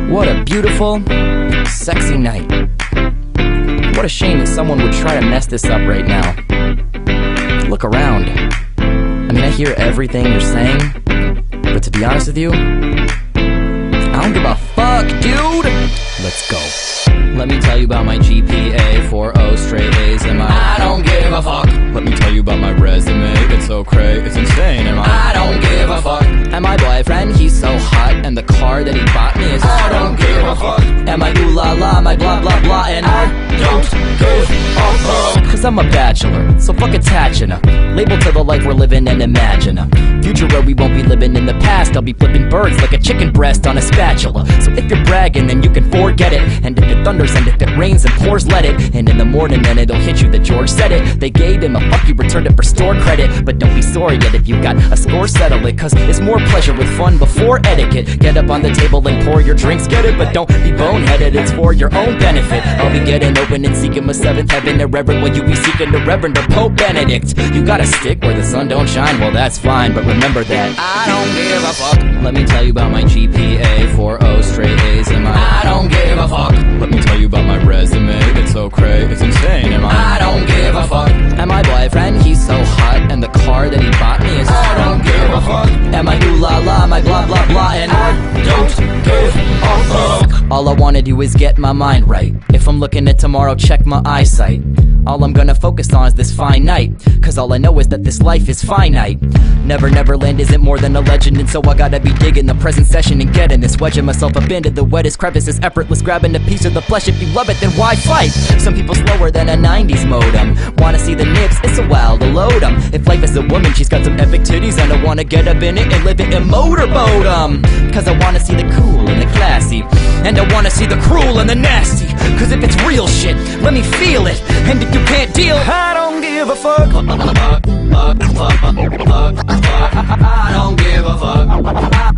What a beautiful, sexy night. What a shame that someone would try to mess this up right now. Look around. I mean, I hear everything you're saying, but to be honest with you, I don't give a fuck, dude! Let's go. Let me tell you about my GPA, 4.0 straight A's, and I don't give a fuck. Let me tell you about my resume, it's so cray, it's insane, and I don't give a fuck. And my boyfriend, he's so hot, and the car that he bought me is I don't give a fuck. And my ooh la la, my blah blah blah, and I don't give a fuck. Cause I'm a bachelor, so fuck attaching a label to the life we're living and imagine a future where we won't be living in the past. I'll be flipping birds like a chicken breast on a spatula. So if you're bragging, then you can forget it. And if it thunders and if it rains and pours, let it. And in the morning, then it'll hit you that George said it. They gave him a fuck, you returned it for store credit. But don't be sorry yet if you got a score, settle it. Cause it's more pleasure with fun before etiquette. Get up on the table and pour your drinks, get it. But don't be boneheaded, it's for your own benefit. I'll be getting open and seeking my seventh heaven. Irreverent while you be seeking the Reverend or Pope Benedict. You gotta stick where the sun don't shine, well that's fine. But remember that I don't give a fuck. Let me tell you about my GPA, 4.0 straight A's, and I don't give a fuck. Let me tell you about my resume, it's so cray, it's insane, and I don't give a fuck. And my boyfriend, he's so hot, and the car that he bought me is I don't give a fuck. And my ooh la la, my blah blah blah, and I don't give a fuck. All I wanna do is get my mind right. If I'm looking at tomorrow, check my eyesight. All I'm gonna focus on is this fine night, cause all I know is that this life is finite. Neverland isn't more than a legend, and so I gotta be digging the present session and getting this, wedging myself up into the wettest crevices, effortless, grabbing a piece of the flesh. If you love it, then why fight? Some people slower than a 90s modem. Wanna see the nips? It's a while to load 'em. If life is a woman, she's got some epic titties, and I wanna get up in it and live it in motorboat 'em. Cause I wanna see the cool and the classy, and I wanna see the cruel and the nasty. Cause if it's real shit, let me feel it. And if you can't deal, I don't give a fuck. I don't give a fuck.